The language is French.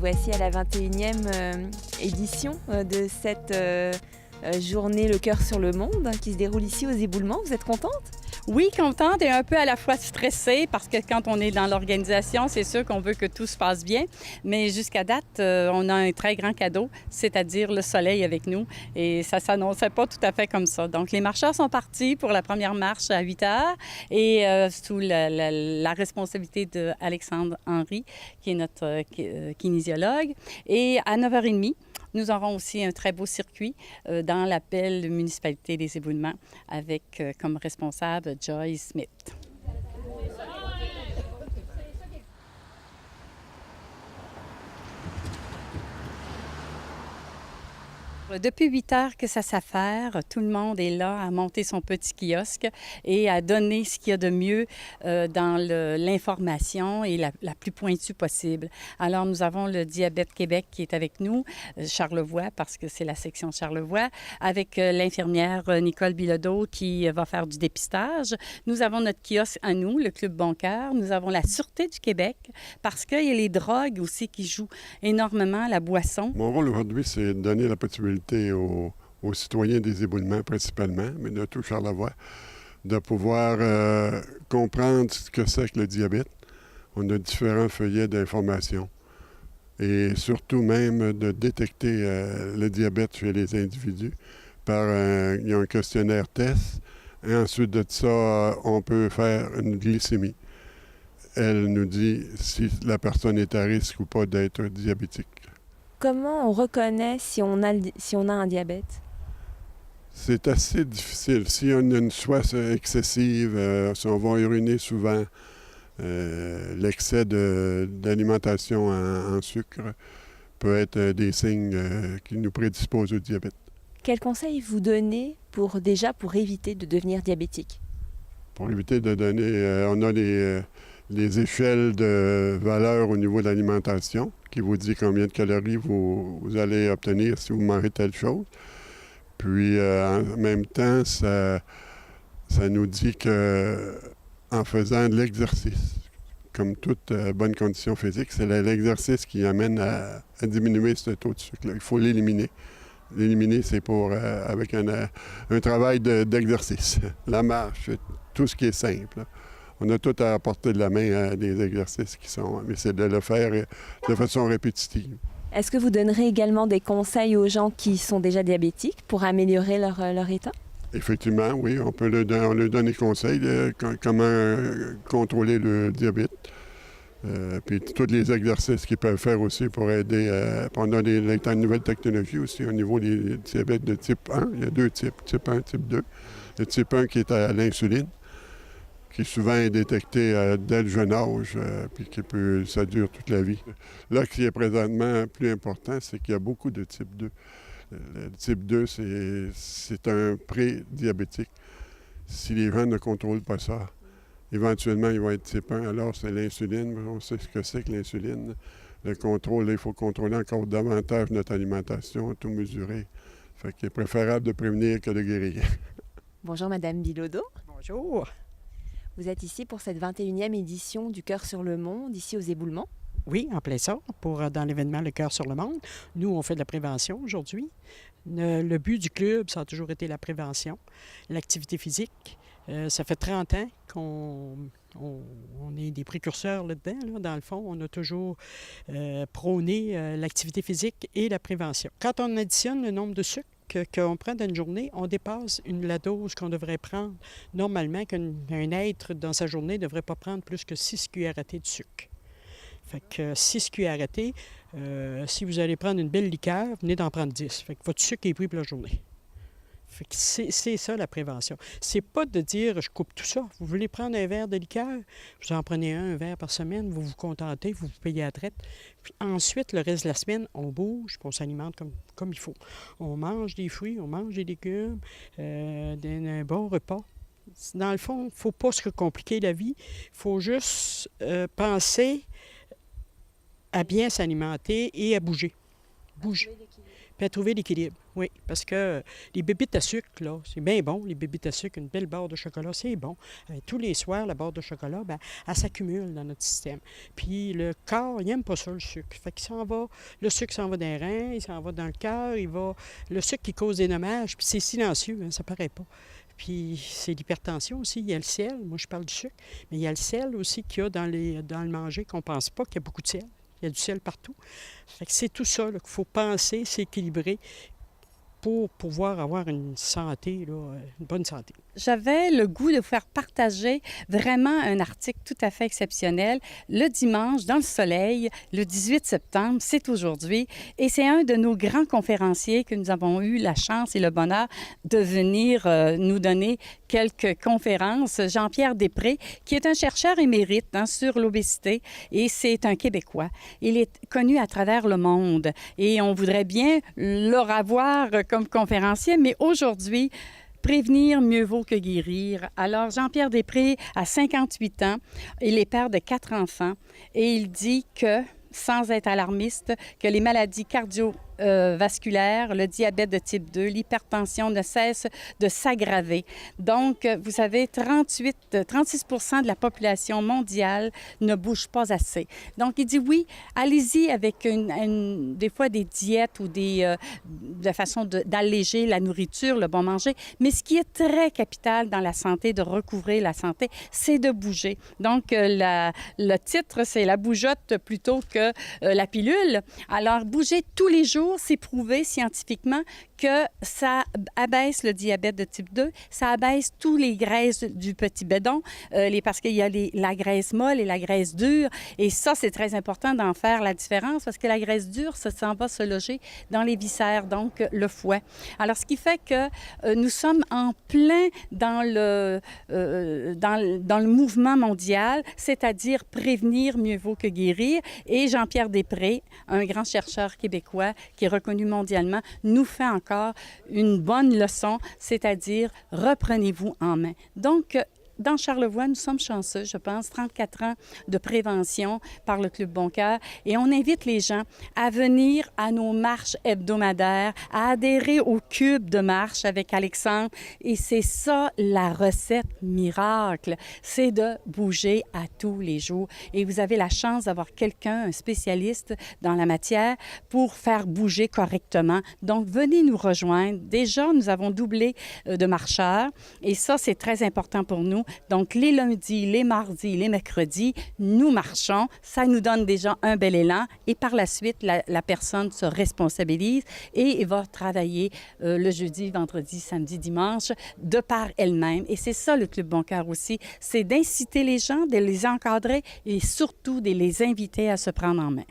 voici à la 21e édition de cette journée Le Cœur sur le Monde qui se déroule ici aux Éboulements. Vous êtes contente? Oui, contente et un peu à la fois stressée parce que quand on est dans l'organisation, c'est sûr qu'on veut que tout se passe bien. Mais jusqu'à date, on a un très grand cadeau, c'est-à-dire le soleil avec nous. Et ça ne s'annonçait pas tout à fait comme ça. Donc, les marcheurs sont partis pour la première marche à 8 heures et sous la responsabilité d'Alexandre Henry, qui est notre kinésiologue. Et à 9h30, nous aurons aussi un très beau circuit dans la belle municipalité des Éboulements avec comme responsable Joyce Smith. Depuis 8 heures que ça s'affaire, tout le monde est là à monter son petit kiosque et à donner ce qu'il y a de mieux dans l'information et la plus pointue possible. Alors, nous avons le Diabète Québec qui est avec nous, Charlevoix, parce que c'est la section Charlevoix, avec l'infirmière Nicole Bilodeau qui va faire du dépistage. Nous avons notre kiosque à nous, le Club Bon Cœur. Nous avons la Sûreté du Québec, parce qu'il y a les drogues aussi qui jouent énormément, la boisson. Mon rôle aujourd'hui, c'est de donner la possibilité aux citoyens des Éboulements principalement, mais de tout Charlevoix, de pouvoir comprendre ce que c'est que le diabète. On a différents feuillets d'information et surtout même de détecter le diabète chez les individus par il y a un questionnaire test et ensuite de ça, on peut faire une glycémie. Elle nous dit si la personne est à risque ou pas d'être diabétique. Comment on reconnaît si on a un diabète? C'est assez difficile. Si on a une soif excessive, si on va uriner souvent, l'excès d'alimentation en sucre peut être des signes qui nous prédisposent au diabète. Quels conseils vous donnez pour éviter de devenir diabétique? Pour éviter de donner, on a les échelles de valeur au niveau de l'alimentation qui vous dit combien de calories vous allez obtenir si vous mangez telle chose. Puis, en même temps, ça nous dit qu'en faisant de l'exercice, comme toute bonne condition physique, c'est l'exercice qui amène à diminuer ce taux de sucre-là. Il faut l'éliminer. L'éliminer, c'est avec un travail d'exercice. La marche, tout ce qui est simple. Là. On a tout à portée de la main des exercices mais c'est de le faire de façon répétitive. Est-ce que vous donnerez également des conseils aux gens qui sont déjà diabétiques pour améliorer leur état? Effectivement, oui. On leur donne des conseils de comment contrôler le diabète. Puis tous les exercices qu'ils peuvent faire aussi pour aider. On a des nouvelles technologies aussi au niveau des diabètes de type 1. Il y a deux types, type 1 et type 2. Le type 1 qui est à l'insuline, qui souvent est détecté dès le jeune âge, puis ça dure toute la vie. Là, ce qui est présentement plus important, c'est qu'il y a beaucoup de type 2. Le type 2, c'est un pré-diabétique. Si les gens ne contrôlent pas ça, éventuellement, ils vont être type 1. Alors, c'est l'insuline. On sait ce que c'est que l'insuline. Le contrôle, il faut contrôler encore davantage notre alimentation, tout mesurer. Fait qu'il est préférable de prévenir que de guérir. Bonjour, Madame Bilodeau. Bonjour. Vous êtes ici pour cette 21e édition du Cœur sur le Monde, ici aux Éboulements. Oui, en plein ça, dans l'événement Le Cœur sur le Monde. Nous, on fait de la prévention aujourd'hui. Le but du club, ça a toujours été la prévention, l'activité physique. Ça fait 30 ans qu'on est des précurseurs là-dedans. Là. Dans le fond, on a toujours prôné l'activité physique et la prévention. Quand on additionne le nombre de sucres qu'on prend dans une journée, on dépasse la dose qu'on devrait prendre. Normalement, qu'un être dans sa journée ne devrait pas prendre plus que 6 cuillères à thé de sucre. Fait que 6 cuillères à thé, si vous allez prendre une belle liqueur, venez d'en prendre 10. Fait que votre sucre est pris pour la journée. Fait que c'est ça la prévention. C'est pas de dire je coupe tout ça. Vous voulez prendre un verre de liqueur, vous en prenez un verre par semaine, vous vous contentez, vous vous payez à la traite. Puis ensuite, le reste de la semaine, on bouge, puis on s'alimente comme il faut. On mange des fruits, on mange des légumes, un bon repas. Dans le fond, il ne faut pas se compliquer la vie. Il faut juste penser à bien s'alimenter et à bouger. puis à trouver l'équilibre, oui. Parce que les bébites à sucre, là, c'est bien bon, les bébites à sucre, une belle barre de chocolat, c'est bon. Tous les soirs, la barre de chocolat, bien, elle s'accumule dans notre système. Puis le corps, il n'aime pas ça, le sucre. Fait qu'il s'en va, le sucre s'en va dans les reins, il s'en va dans le cœur, le sucre qui cause des dommages, puis c'est silencieux, hein, ça paraît pas. Puis c'est l'hypertension aussi, il y a le sel, moi je parle du sucre, mais il y a le sel aussi qu'il y a dans le manger, qu'on ne pense pas qu'il y a beaucoup de sel. Il y a du sel partout. Fait que c'est tout ça qu'il faut penser, s'équilibrer pour pouvoir avoir une santé, là, une bonne santé. J'avais le goût de vous faire partager vraiment un article tout à fait exceptionnel. Le dimanche, dans le soleil, le 18 septembre, c'est aujourd'hui. Et c'est un de nos grands conférenciers que nous avons eu la chance et le bonheur de venir nous donner quelques conférences. Jean-Pierre Després, qui est un chercheur émérite sur l'obésité, et c'est un Québécois. Il est connu à travers le monde et on voudrait bien le revoir comme conférencier, mais aujourd'hui, prévenir mieux vaut que guérir. Alors, Jean-Pierre Després a 58 ans. Il est père de 4 enfants et il dit que, sans être alarmiste, que les maladies cardiovasculaires, le diabète de type 2, l'hypertension ne cessent de s'aggraver. Donc, vous savez, 36 % de la population mondiale ne bouge pas assez. Donc, il dit oui, allez-y avec des fois des diètes ou de façon d'alléger la nourriture, le bon manger. Mais ce qui est très capital dans la santé, de recouvrer la santé, c'est de bouger. Donc, le titre, c'est la bougeotte plutôt que la pilule. Alors, bouger tous les jours, c'est prouvé scientifiquement que ça abaisse le diabète de type 2, ça abaisse tous les graisses du petit bédon, parce qu'il y a la graisse molle et la graisse dure. Et ça, c'est très important d'en faire la différence parce que la graisse dure, ça s'en va se loger dans les viscères, donc le foie. Alors, ce qui fait que nous sommes en plein dans le mouvement mondial, c'est-à-dire prévenir mieux vaut que guérir. Et Jean-Pierre Després, un grand chercheur québécois qui est reconnu mondialement, nous fait encore une bonne leçon, c'est-à-dire reprenez-vous en main. Donc, dans Charlevoix, nous sommes chanceux, je pense, 34 ans de prévention par le Club Bon Cœur et on invite les gens à venir à nos marches hebdomadaires, à adhérer au cube de marche avec Alexandre et c'est ça la recette miracle, c'est de bouger à tous les jours et vous avez la chance d'avoir quelqu'un, un spécialiste dans la matière pour faire bouger correctement. Donc, venez nous rejoindre. Déjà, nous avons doublé de marcheurs et ça, c'est très important pour nous. Donc, les lundis, les mardis, les mercredis, nous marchons. Ça nous donne déjà un bel élan. Et par la suite, la personne se responsabilise et va travailler le jeudi, vendredi, samedi, dimanche de par elle-même. Et c'est ça, le Club Bon Cœur aussi. C'est d'inciter les gens, de les encadrer et surtout de les inviter à se prendre en main.